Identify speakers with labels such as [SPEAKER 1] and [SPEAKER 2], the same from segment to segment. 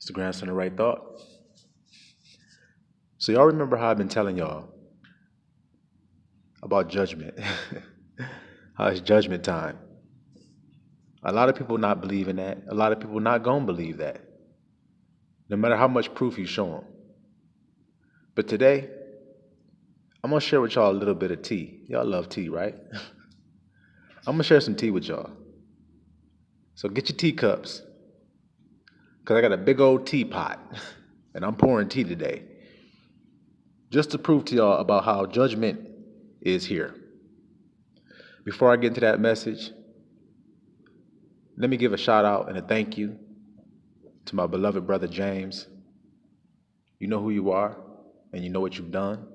[SPEAKER 1] It's the grandson of right thought. So y'all remember how I've been telling y'all about judgment. How it's judgment time. A lot of people not believing that. A lot of people not gonna believe that. No matter how much proof you show them. But today, I'm gonna share with y'all a little bit of tea. Y'all love tea, right? I'm gonna share some tea with y'all. So get your teacups, cause I got a big old teapot, and I'm pouring tea today, just to prove to y'all about how judgment is here. Before I get into that message, let me give a shout out and a thank you to my beloved brother James. You know who you are, and you know what you've done.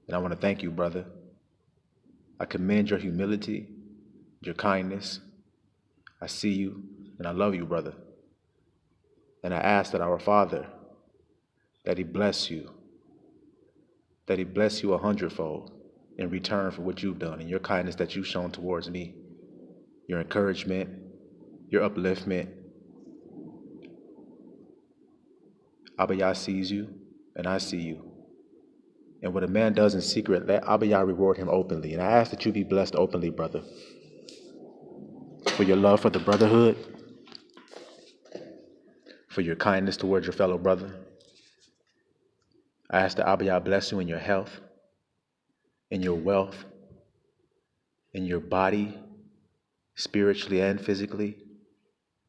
[SPEAKER 1] And I want to thank you, brother. I commend your humility, your kindness. I see you, and I love you, brother. And I ask that our Father, that He bless you, that He bless you 100-fold in return for what you've done and your kindness that you've shown towards me, your encouragement, your upliftment. Abba Yah sees you, and I see you. And what a man does in secret, let Abba Yah reward him openly. And I ask that you be blessed openly, brother, for your love for the brotherhood, for your kindness towards your fellow brother. I ask that Abba Yah bless you in your health, in your wealth, in your body, spiritually and physically,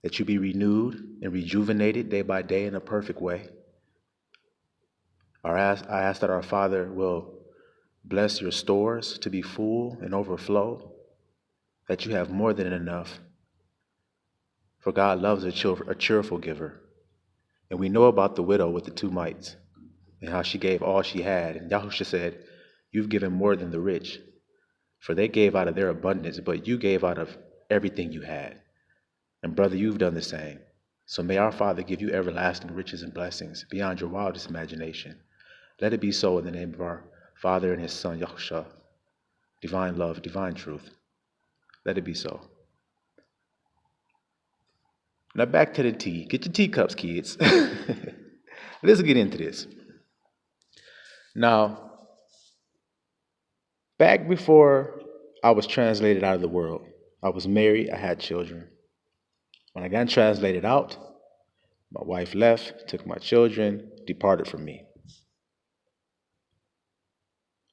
[SPEAKER 1] that you be renewed and rejuvenated day by day in a perfect way. I ask that our Father will bless your stores to be full and overflow, that you have more than enough. For God loves a cheerful giver. And we know about the widow with the two mites and how she gave all she had. And Yahusha said, you've given more than the rich, for they gave out of their abundance, but you gave out of everything you had. And brother, you've done the same. So may our Father give you everlasting riches and blessings beyond your wildest imagination. Let it be so in the name of our Father and His Son, Yahusha. Divine love, divine truth. Let it be so. Now back to the tea. Get your teacups, kids. Let's get into this. Now, back before I was translated out of the world, I was married, I had children. When I got translated out, my wife left, took my children, departed from me.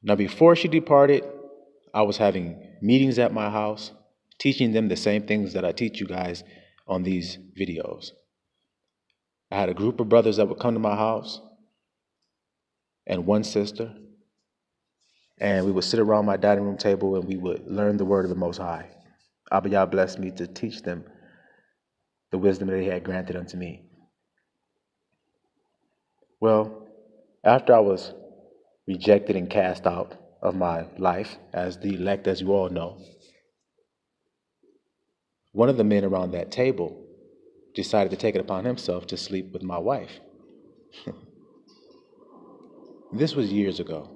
[SPEAKER 1] Now, before she departed, I was having meetings at my house, teaching them the same things that I teach you guys on these videos. I had a group of brothers that would come to my house and one sister, and we would sit around my dining room table and we would learn the word of the Most High. Abba Yah blessed me to teach them the wisdom that He had granted unto me. Well, after I was rejected and cast out of my life as the elect, as you all know, one of the men around that table decided to take it upon himself to sleep with my wife. This was years ago.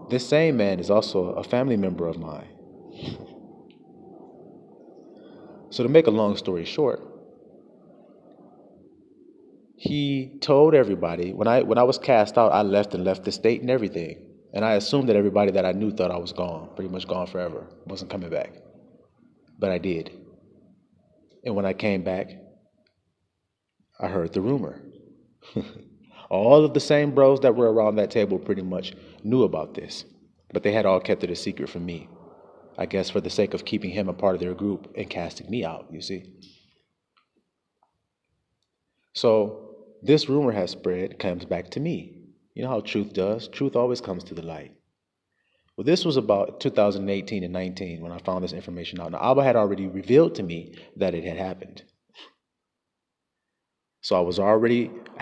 [SPEAKER 1] This same man is also a family member of mine. So to make a long story short, he told everybody, when I was cast out, I left the state and everything. And I assumed that everybody that I knew thought I was gone, pretty much gone forever, wasn't coming back. But I did. And when I came back, I heard the rumor. All of the same bros that were around that table pretty much knew about this, but they had all kept it a secret from me. I guess for the sake of keeping him a part of their group and casting me out, you see. So this rumor has spread, comes back to me. You know how truth does. Truth always comes to the light. Well, this was about 2018 and 19 when I found this information out. Now, Abba had already revealed to me that it had happened. So I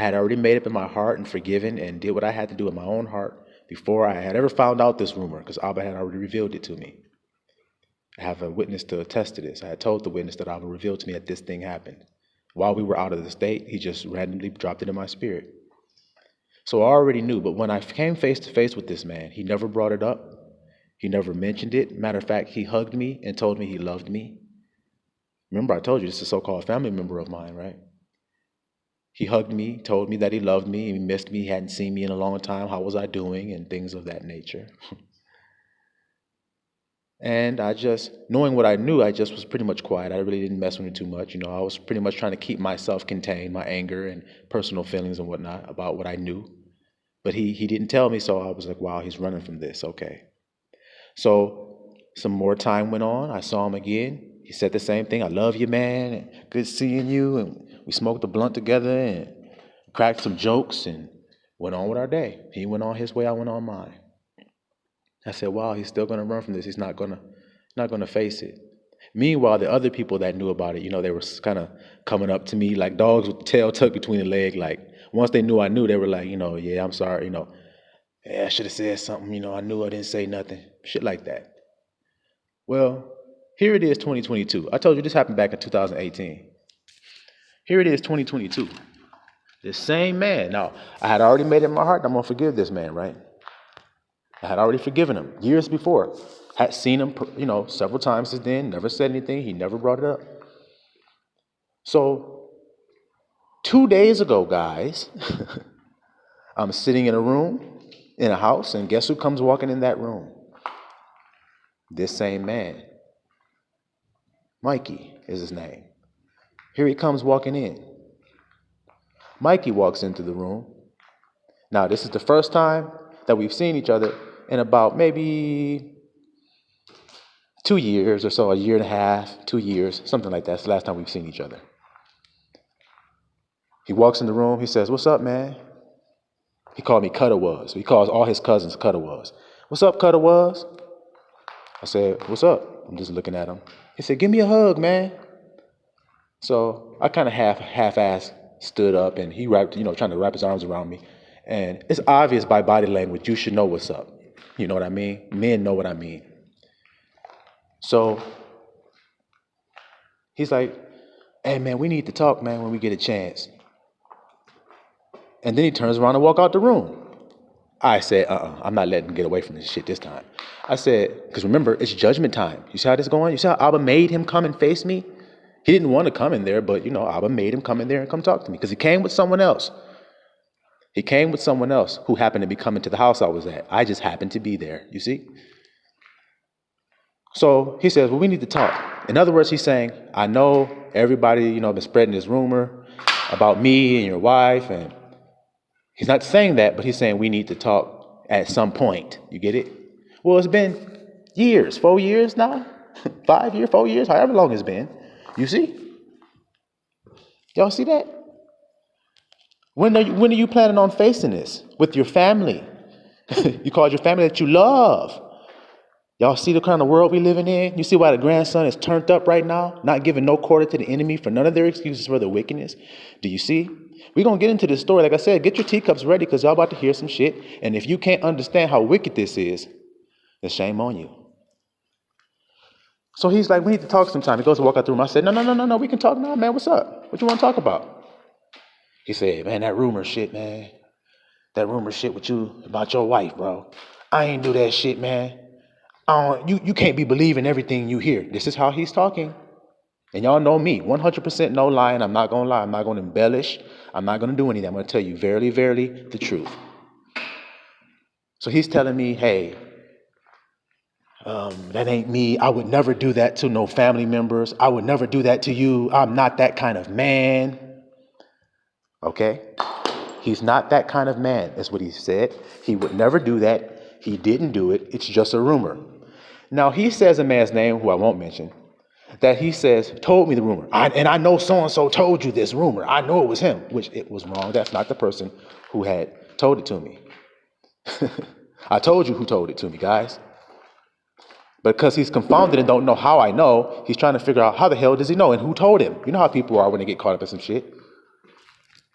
[SPEAKER 1] had already made up in my heart and forgiven and did what I had to do in my own heart before I had ever found out this rumor, because Abba had already revealed it to me. I have a witness to attest to this. I had told the witness that Abba revealed to me that this thing happened. While we were out of the state, he just randomly dropped it in my spirit. So I already knew, but when I came face to face with this man, he never brought it up. He never mentioned it. Matter of fact, he hugged me and told me he loved me. Remember, I told you this is a so-called family member of mine, right? He hugged me, told me that he loved me, he missed me, he hadn't seen me in a long time. How was I doing? And things of that nature. And I just, knowing what I knew, I just was pretty much quiet. I really didn't mess with it too much. I was pretty much trying to keep myself contained, my anger and personal feelings and whatnot about what I knew. But he didn't tell me, so I was like, wow, he's running from this. Okay. So some more time went on. I saw him again. He said the same thing. I love you, man. And good seeing you. And we smoked a blunt together and cracked some jokes and went on with our day. He went on his way. I went on mine. I said, wow, he's still going to run from this. He's not gonna face it. Meanwhile, the other people that knew about it, they were kind of coming up to me like dogs with the tail tucked between the leg. Like once they knew I knew, they were like, yeah, I'm sorry, yeah, I should have said something, I knew I didn't say nothing. Shit like that. Well, here it is 2022. I told you this happened back in 2018. Here it is 2022. This same man. Now, I had already made it in my heart, I'm going to forgive this man, right? I had already forgiven him years before. Had seen him, several times since then, never said anything. He never brought it up. So 2 days ago, guys, I'm sitting in a room, in a house, and guess who comes walking in that room? This same man. Mikey is his name. Here he comes walking in. Mikey walks into the room. Now, this is the first time that we've seen each other in about maybe 2 years or so, a year and a half, 2 years, something like that. It's the last time we've seen each other. He walks in the room. He says, "What's up, man?" He called me Cutter Was. He calls all his cousins Cutter Was. "What's up, Cutter Was?" I said, "What's up?" I'm just looking at him. He said, "Give me a hug, man." So I kind of half-assed stood up, and he wrapped, trying to wrap his arms around me. And it's obvious by body language, you should know what's up. You know what I mean? Men know what I mean. So he's like, "Hey, man, we need to talk, man, when we get a chance." And then he turns around and walk out the room. I said, I'm not letting him get away from this shit this time. I said, because remember, it's judgment time. You see how this is going? You see how Abba made him come and face me? He didn't want to come in there, but, Abba made him come in there and come talk to me because he came with someone else. He came with someone else who happened to be coming to the house I was at. I just happened to be there, you see? So he says, well, we need to talk. In other words, he's saying, I know everybody, been spreading this rumor about me and your wife, and he's not saying that, but he's saying we need to talk at some point. You get it? Well, it's been years, 4 years now, 5 years, 4 years, however long it's been. You see? Y'all see that? When are you planning on facing this with your family? You called your family that you love. Y'all see the kind of world we living in? You see why the grandson is turned up right now, not giving no quarter to the enemy for none of their excuses for their wickedness? Do you see? We're going to get into this story. Like I said, get your teacups ready because y'all about to hear some shit. And if you can't understand how wicked this is, then shame on you. So he's like, we need to talk sometime. He goes to walk out the room. I said, no, we can talk now, man. What's up? What you want to talk about? He said, man, that rumor shit, man. That rumor shit with you about your wife, bro. I ain't do that shit, man. You can't be believing everything you hear. This is how he's talking. And y'all know me, 100% no lying. I'm not going to lie. I'm not going to embellish. I'm not going to do anything. I'm going to tell you verily, verily the truth. So he's telling me, hey, that ain't me. I would never do that to no family members. I would never do that to you. I'm not that kind of man. Okay? He's not that kind of man. That's what he said. He would never do that. He didn't do it. It's just a rumor. Now, he says a man's name, who I won't mention, that he says, told me the rumor. And I know so-and-so told you this rumor. I know it was him, which it was wrong. That's not the person who had told it to me. I told you who told it to me, guys. But because he's confounded and don't know how I know, he's trying to figure out how the hell does he know and who told him. You know how people are when they get caught up in some shit.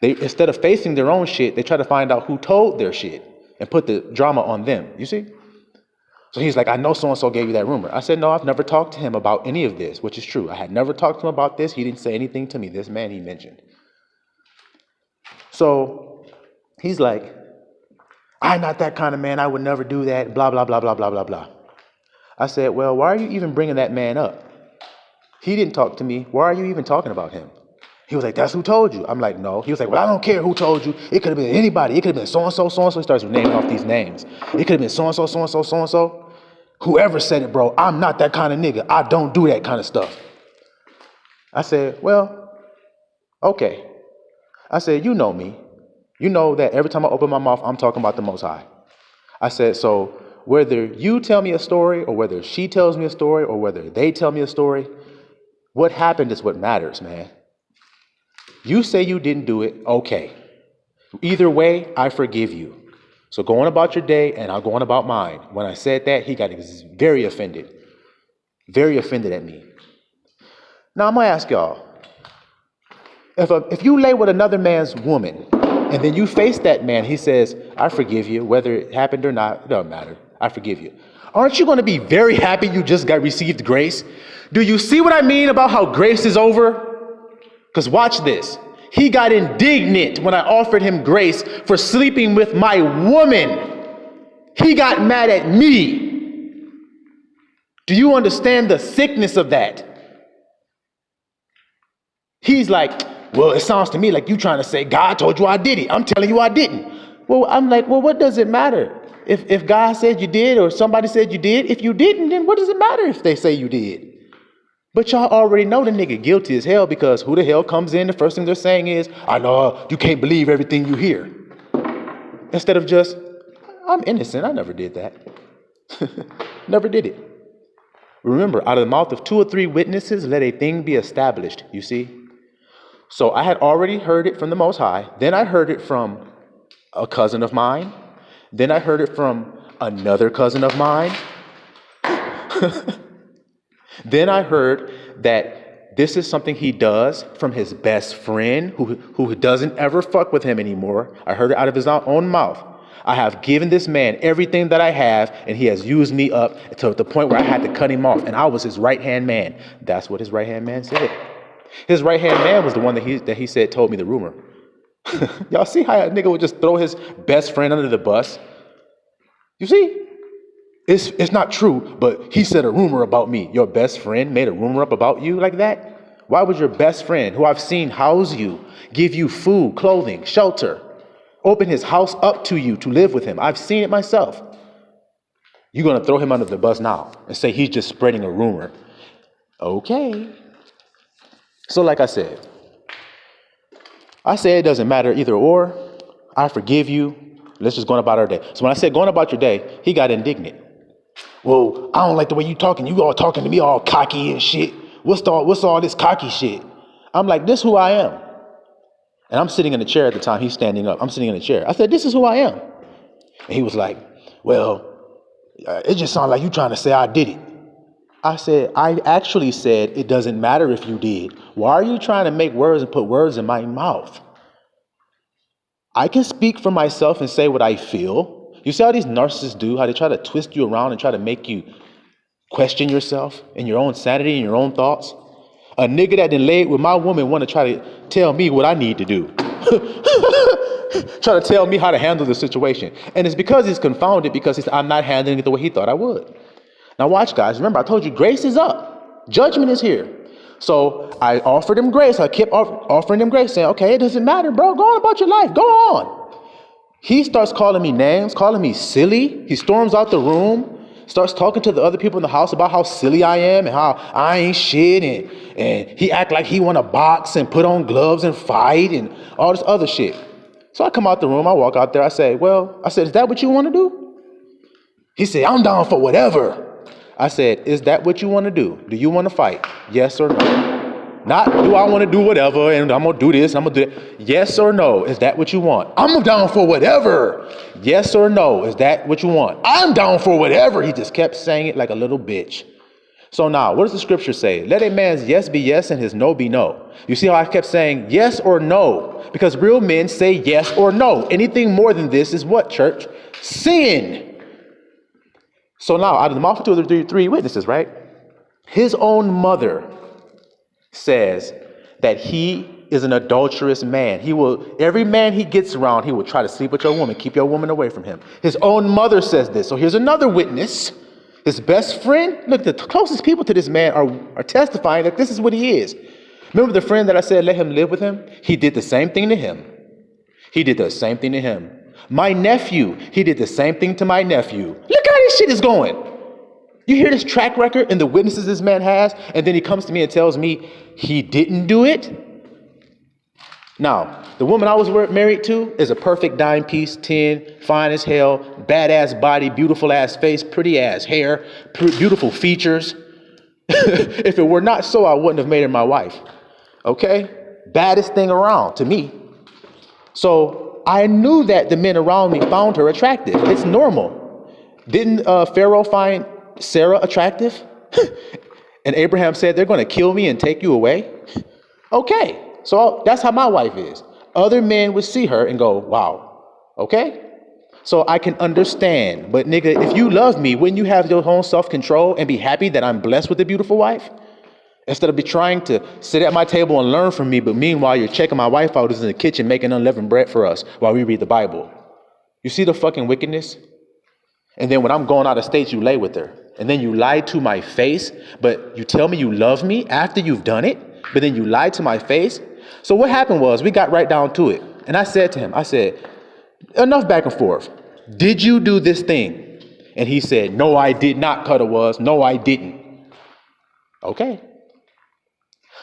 [SPEAKER 1] They, instead of facing their own shit, they try to find out who told their shit and put the drama on them. You see? So he's like, I know so-and-so gave you that rumor. I said, no, I've never talked to him about any of this, which is true. I had never talked to him about this. He didn't say anything to me, this man he mentioned. So he's like, I'm not that kind of man. I would never do that, blah, blah, blah, blah, blah, blah, blah. I said, well, why are you even bringing that man up? He didn't talk to me. Why are you even talking about him? He was like, that's who told you. I'm like, no. He was like, well, I don't care who told you. It could have been anybody. It could have been so-and-so, so-and-so. He starts naming off these names. It could have been so-and-so, so-and-so, so-and-so. Whoever said it, bro, I'm not that kind of nigga. I don't do that kind of stuff. I said, well, okay. I said, you know me. You know that every time I open my mouth, I'm talking about the Most High. I said, so whether you tell me a story or whether she tells me a story or whether they tell me a story, what happened is what matters, man. You say you didn't do it, okay. Either way, I forgive you. So go on about your day and I'll go on about mine. When I said that, he got very offended at me. Now I'm going to ask y'all, if you lay with another man's woman and then you face that man, he says, I forgive you, whether it happened or not, it doesn't matter. I forgive you. Aren't you going to be very happy you just received grace? Do you see what I mean about how grace is over? Because watch this. He got indignant when I offered him grace for sleeping with my woman. He got mad at me. Do you understand the sickness of that? He's like, well, it sounds to me like you trying to say God told you I did it. I'm telling you I didn't. Well, I'm like, well, what does it matter? If God said you did or somebody said you did, if you didn't, then what does it matter if they say you did? But y'all already know the nigga guilty as hell, because who the hell comes in, the first thing they're saying is, I know you can't believe everything you hear. Instead of just, I'm innocent, I never did that. Never did it. Remember, out of the mouth of 2 or 3 witnesses, let a thing be established, you see? So I had already heard it from the Most High. Then I heard it from a cousin of mine. Then I heard it from another cousin of mine. Then I heard that this is something he does from his best friend who doesn't ever fuck with him anymore. I heard it out of his own mouth. I have given this man everything that I have, and he has used me up to the point where I had to cut him off, and I was his right-hand man. That's what his right-hand man said. His right-hand man was the one that he said told me the rumor. Y'all see how a nigga would just throw his best friend under the bus? You see? It's not true, but he said a rumor about me. Your best friend made a rumor up about you like that? Why would your best friend, who I've seen house you, give you food, clothing, shelter, open his house up to you to live with him? I've seen it myself. You're going to throw him under the bus now and say he's just spreading a rumor. Okay. So like I said it doesn't matter either or. I forgive you. Let's just go on about our day. So when I said going about your day, he got indignant. Well, I don't like the way you talking. You all talking to me all cocky and shit. What's all this cocky shit? I'm like, this is who I am. And I'm sitting in a chair at the time. He's standing up. I'm sitting in a chair. I said, this is who I am. And he was like, well, it just sounds like you trying to say I did it. I said, I actually said it doesn't matter if you did. Why are you trying to make words and put words in my mouth? I can speak for myself and say what I feel. You see how these narcissists do, how they try to twist you around and try to make you question yourself and your own sanity and your own thoughts? A nigga that done laid with my woman want to try to tell me what I need to do. Try to tell me how to handle the situation. And it's because he's confounded, because I'm not handling it the way he thought I would. Now watch, guys. Remember, I told you grace is up. Judgment is here. So I offered him grace. I kept offering him grace, saying, okay, it doesn't matter, bro. Go on about your life. Go on. He starts calling me names, calling me silly. He storms out the room, starts talking to the other people in the house about how silly I am and how I ain't shit. And he act like he want to box and put on gloves and fight and all this other shit. So I come out the room. I walk out there. I said, is that what you want to do? He said, I'm down for whatever. I said, is that what you want to do? Do you want to fight? Yes or no? Not do I want to do whatever and I'm going to do this, I'm going to do that. Yes or no? Is that what you want? I'm down for whatever. Yes or no? Is that what you want? I'm down for whatever. He just kept saying it like a little bitch. So now, what does the scripture say? Let a man's yes be yes and his no be no. You see how I kept saying yes or no? Because real men say yes or no. Anything more than this is what, church? Sin. So now, out of the mouth of 2 or 3 witnesses, right? His own mother says that he is an adulterous man. Every man he gets around, he will try to sleep with your woman, keep your woman away from him. His own mother says this. So here's another witness. His best friend. Look, the closest people to this man are testifying that this is what he is. Remember the friend that I said let him live with him? He did the same thing to him. He did the same thing to him. My nephew, he did the same thing to my nephew. Look how this shit is going. You hear this track record and the witnesses this man has, and then he comes to me and tells me he didn't do it? Now, the woman I was married to is a perfect dime piece, 10, fine as hell, badass body, beautiful ass face, pretty ass hair, beautiful features. If it were not so, I wouldn't have made her my wife. Okay? Baddest thing around to me. So I knew that the men around me found her attractive. It's normal. Didn't Pharaoh find Sarah attractive? And Abraham said, they're going to kill me and take you away? Okay. So that's how my wife is. Other men would see her and go, wow. Okay? So I can understand. But nigga, if you love me, wouldn't you have your own self-control and be happy that I'm blessed with a beautiful wife? Instead of be trying to sit at my table and learn from me, but meanwhile you're checking my wife out who's in the kitchen making unleavened bread for us while we read the Bible. You see the fucking wickedness? And then when I'm going out of state, you lay with her. And then you lie to my face, but you tell me you love me after you've done it, but then you lied to my face. So what happened was we got right down to it. And I said to him, I said, enough back and forth. Did you do this thing? And he said, no, I did not, Cutter was. No, I didn't. Okay.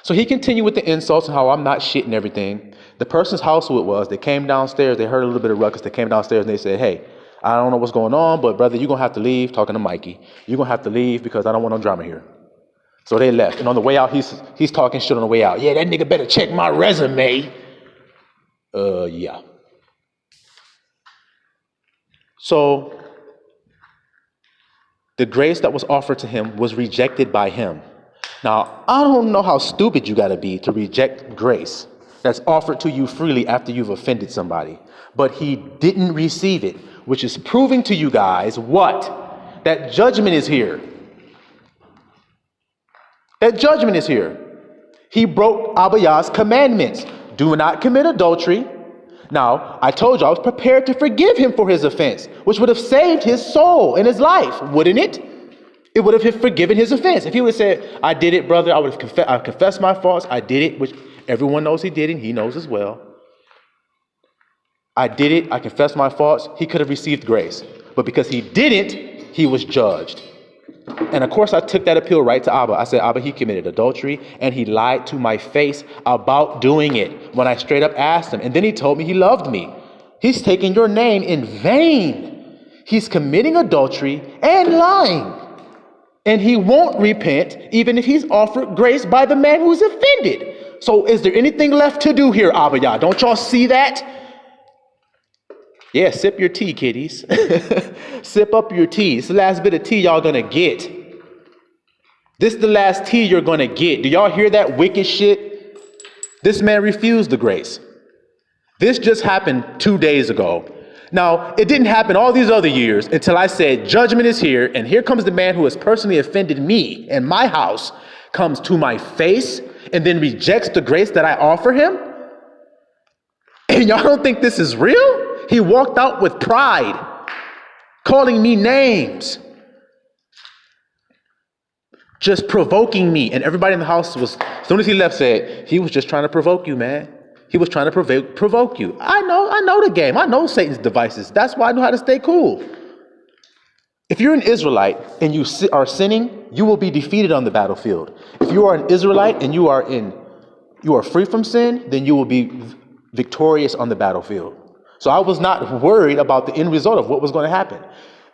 [SPEAKER 1] So he continued with the insults and how I'm not shit and everything. The person's house who it was, they came downstairs. They heard a little bit of ruckus. They came downstairs and they said, hey, I don't know what's going on, but brother, you're going to have to leave, talking to Mikey. You're going to have to leave because I don't want no drama here. So they left. And on the way out, he's talking shit on the way out. Yeah, that nigga better check my resume. Yeah. So the grace that was offered to him was rejected by him. Now, I don't know how stupid you got to be to reject grace that's offered to you freely after you've offended somebody. But he didn't receive it, which is proving to you guys what? That judgment is here. That judgment is here. He broke Abba Yah's commandments. Do not commit adultery. Now, I told you I was prepared to forgive him for his offense, which would have saved his soul and his life, wouldn't it? It would have forgiven his offense. If he would have said, I did it, brother, I would have I confessed my faults. I did it, which everyone knows he did it. He knows as well. I did it. I confessed my faults. He could have received grace. But because he didn't, he was judged. And of course, I took that appeal right to Abba. I said, Abba, he committed adultery and he lied to my face about doing it when I straight up asked him. And then he told me he loved me. He's taking your name in vain. He's committing adultery and lying. And he won't repent even if he's offered grace by the man who's offended. So is there anything left to do here, Abba Yah? Don't y'all see that? Yeah, sip your tea, kiddies. Sip up your tea. It's the last bit of tea y'all gonna get. This is the last tea you're gonna get. Do y'all hear that wicked shit? This man refused the grace. This just happened 2 days ago. Now, it didn't happen all these other years until I said, judgment is here, and here comes the man who has personally offended me and my house, comes to my face, and then rejects the grace that I offer him? And y'all don't think this is real? He walked out with pride, calling me names, just provoking me. And everybody in the house was, as soon as he left, said, he was just trying to provoke you, man. He was trying to provoke you. I know the game. I know Satan's devices. That's why I know how to stay cool. If you're an Israelite and you are sinning, you will be defeated on the battlefield. If you are an Israelite and you are free from sin, then you will be victorious on the battlefield. So I was not worried about the end result of what was going to happen.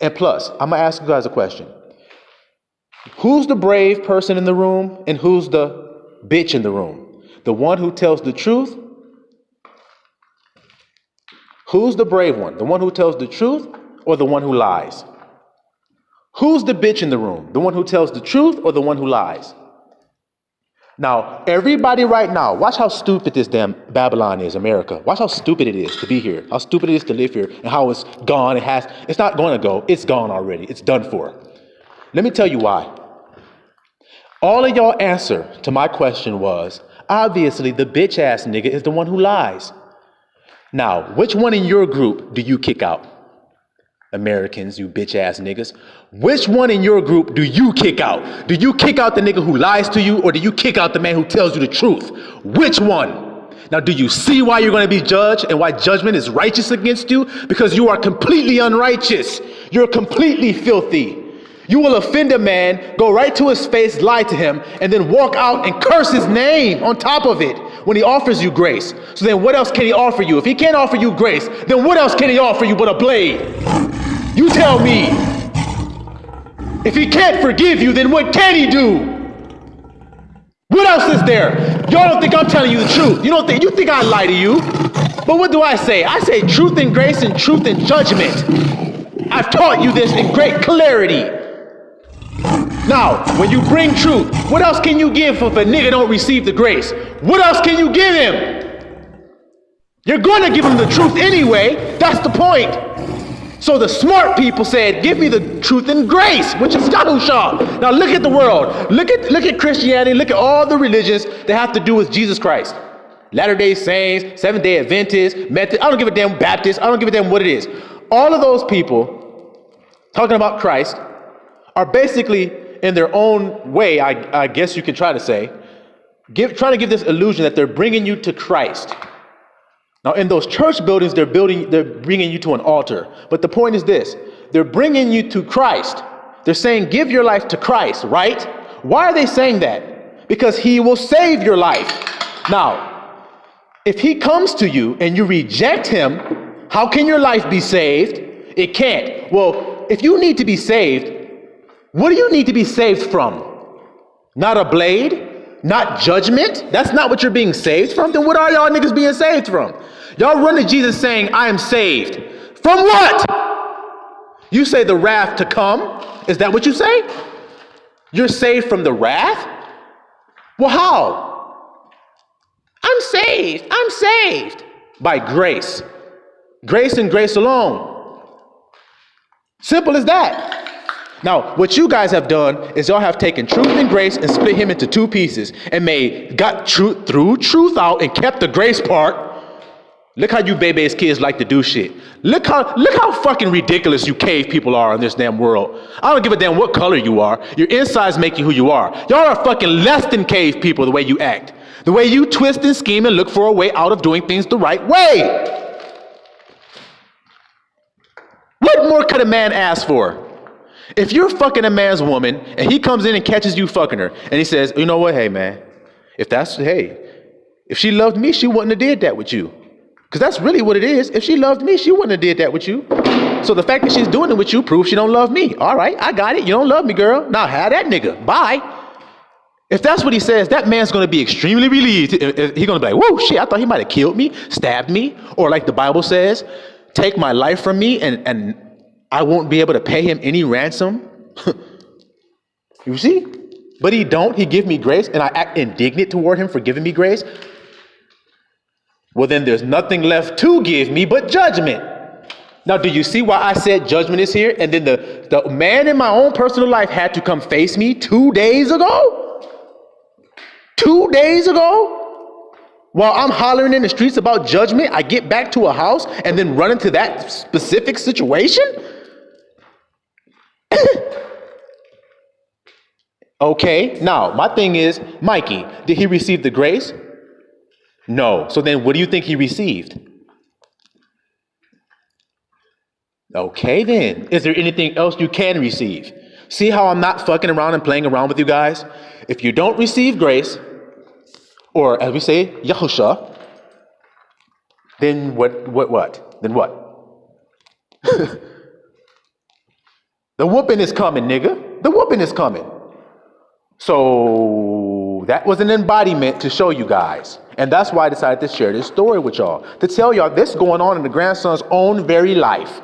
[SPEAKER 1] And plus, I'm going to ask you guys a question. Who's the brave person in the room and who's the bitch in the room? The one who tells the truth? Who's the brave one? The one who tells the truth or the one who lies? Who's the bitch in the room? The one who tells the truth or the one who lies? Now, everybody right now, watch how stupid this damn Babylon is, America. Watch how stupid it is to be here, how stupid it is to live here, and how it's gone. It's not going to go. It's gone already. It's done for. Let me tell you why. All of y'all answer to my question was, obviously, the bitch ass nigga is the one who lies. Now, which one in your group do you kick out? Americans, you bitch ass niggas. Which one in your group do you kick out? Do you kick out the nigga who lies to you, or do you kick out the man who tells you the truth? Which one? Now, do you see why you're going to be judged and why judgment is righteous against you? Because you are completely unrighteous. You're completely filthy. You will offend a man, go right to his face, lie to him, and then walk out and curse his name on top of it when he offers you grace. So then what else can he offer you? If he can't offer you grace, then what else can he offer you but a blade? You tell me. If he can't forgive you, then what can he do? What else is there? Y'all don't think I'm telling you the truth. You think I lie to you. But what do I say? I say truth and grace and truth and judgment. I've taught you this in great clarity. Now, when you bring truth, what else can you give if a nigga don't receive the grace? What else can you give him? You're going to give him the truth anyway. That's the point. So the smart people said, give me the truth and grace, which is Yahusha. Now look at the world. Look at Christianity. Look at all the religions that have to do with Jesus Christ. Latter-day Saints, Seventh-day Adventists, Methodist. I don't give a damn Baptist. I don't give a damn what it is. All of those people talking about Christ are basically, in their own way, I guess you can try to say, trying to give this illusion that they're bringing you to Christ. Now, in those church buildings, they're bringing you to an altar. But the point is this: they're bringing you to Christ. They're saying, give your life to Christ, right? Why are they saying that? Because he will save your life. Now, if he comes to you and you reject him, how can your life be saved? It can't. Well, if you need to be saved, what do you need to be saved from? Not a blade? Not judgment? That's not what you're being saved from? Then what are y'all niggas being saved from? Y'all run to Jesus saying, I am saved. From what? You say the wrath to come? Is that what you say? You're saved from the wrath? Well, how? I'm saved by grace. Grace and grace alone. Simple as that. Now, what you guys have done is y'all have taken truth and grace and split him into two pieces and got threw truth out and kept the grace part. Look how you baby's kids like to do shit. Look how fucking ridiculous you cave people are in this damn world. I don't give a damn what color you are. Your insides make you who you are. Y'all are fucking less than cave people the way you act. The way you twist and scheme and look for a way out of doing things the right way. What more could a man ask for? If you're fucking a man's woman and he comes in and catches you fucking her and he says, you know what, hey man, if she loved me, she wouldn't have did that with you. Because that's really what it is. If she loved me, she wouldn't have did that with you. So the fact that she's doing it with you proves she don't love me. All right, I got it. You don't love me, girl. Now have that nigga. Bye. If that's what he says, that man's going to be extremely relieved. He's going to be like, whoa, shit, I thought he might have killed me, stabbed me. Or like the Bible says, take my life from me and I won't be able to pay him any ransom. You see? But he don't. He give me grace and I act indignant toward him for giving me grace. Well, then there's nothing left to give me but judgment. Now, do you see why I said judgment is here? And then the man in my own personal life had to come face me 2 days ago? 2 days ago? While I'm hollering in the streets about judgment, I get back to a house and then run into that specific situation? Okay, now, my thing is, Mikey, did he receive the grace? No. So then what do you think he received? Okay, then. Is there anything else you can receive? See how I'm not fucking around and playing around with you guys? If you don't receive grace, or as we say, Yahusha, then what? Then what? The whooping is coming, nigga. The whooping is coming. So that was an embodiment to show you guys. And that's why I decided to share this story with y'all. To tell y'all this going on in the grandson's own very life.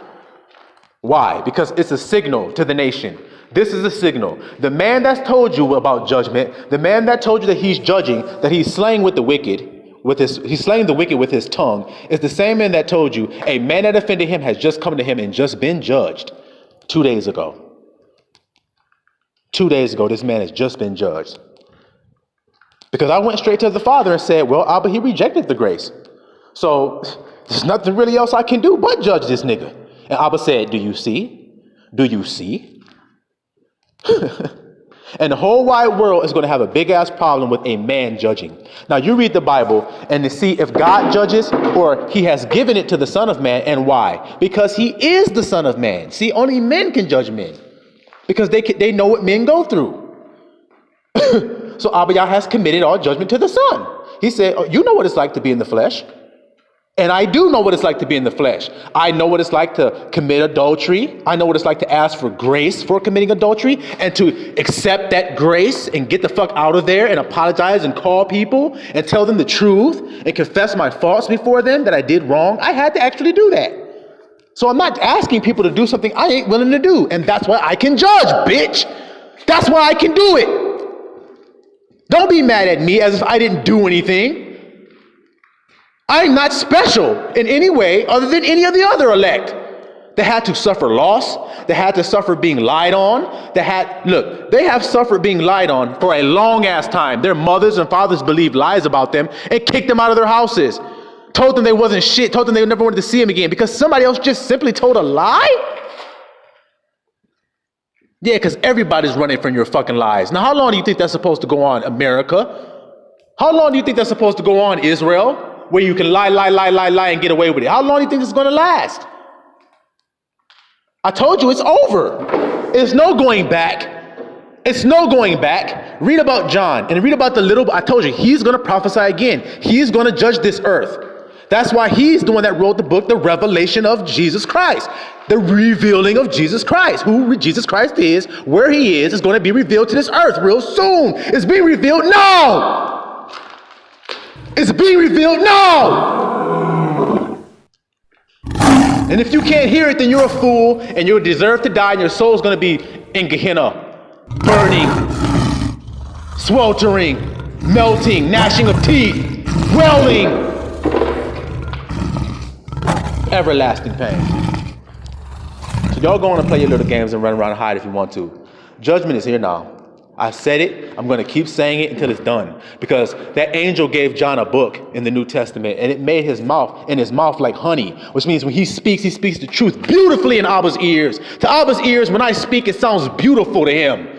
[SPEAKER 1] Why? Because it's a signal to the nation. This is a signal. The man that's told you about judgment, the man that told you that he's judging, that he's slaying with the wicked, he's slaying the wicked with his tongue, is the same man that told you a man that offended him has just come to him and just been judged 2 days ago. 2 days ago, this man has just been judged. Because I went straight to the Father and said, well, Abba, he rejected the grace. So there's nothing really else I can do but judge this nigga. And Abba said, do you see? Do you see? And the whole wide world is going to have a big ass problem with a man judging. Now you read the Bible and to see if God judges or he has given it to the Son of Man, and why? Because he is the Son of Man. See, only men can judge men because they know what men go through. So Abba Yah has committed all judgment to the Son. He said, oh, you know what it's like to be in the flesh. And I do know what it's like to be in the flesh. I know what it's like to commit adultery. I know what it's like to ask for grace for committing adultery and to accept that grace and get the fuck out of there and apologize and call people and tell them the truth and confess my faults before them that I did wrong. I had to actually do that. So I'm not asking people to do something I ain't willing to do. And that's why I can judge, bitch. That's why I can do it. Don't be mad at me as if I didn't do anything. I'm not special in any way other than any of the other elect. They had to suffer loss. They had to suffer being lied on. They have suffered being lied on for a long ass time. Their mothers and fathers believed lies about them and kicked them out of their houses. Told them they wasn't shit. Told them they never wanted to see them again because somebody else just simply told a lie? Yeah, because everybody's running from your fucking lies. Now, how long do you think that's supposed to go on, America? How long do you think that's supposed to go on, Israel? Where you can lie and get away with it. How long do you think it's going to last? I told you it's over. There's no going back. It's no going back. Read about John and read about I told you, he's going to prophesy again. He's going to judge this earth. That's why he's the one that wrote the book, The Revelation of Jesus Christ. The revealing of Jesus Christ. Who Jesus Christ is, where he is going to be revealed to this earth real soon. It's being revealed now. It's being revealed now. And if you can't hear it, then you're a fool and you deserve to die and your soul's going to be in Gehenna, burning, sweltering, melting, gnashing of teeth, wailing, everlasting pain. So y'all go on and play your little games and run around and hide if you want to. Judgment is here now. I said it. I'm going to keep saying it until it's done. Because that angel gave John a book in the New Testament, and it made his mouth like honey, which means when he speaks the truth beautifully in Abba's ears. To Abba's ears, when I speak, it sounds beautiful to him.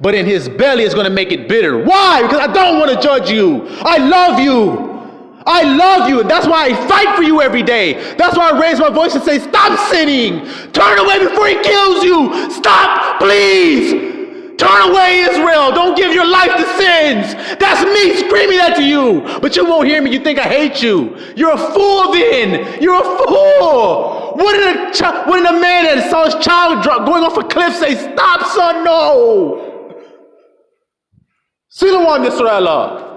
[SPEAKER 1] But in his belly, it's going to make it bitter. Why? Because I don't want to judge you. I love you. I love you. And that's why I fight for you every day. That's why I raise my voice and say, stop sinning. Turn away before he kills you. Stop, please. Turn away, Israel. Don't give your life to sins. That's me screaming that to you. But you won't hear me. You think I hate you. You're a fool then. You're a fool. Wouldn't a man that saw his child going off a cliff say, stop, son, no. Silawan Yisrael.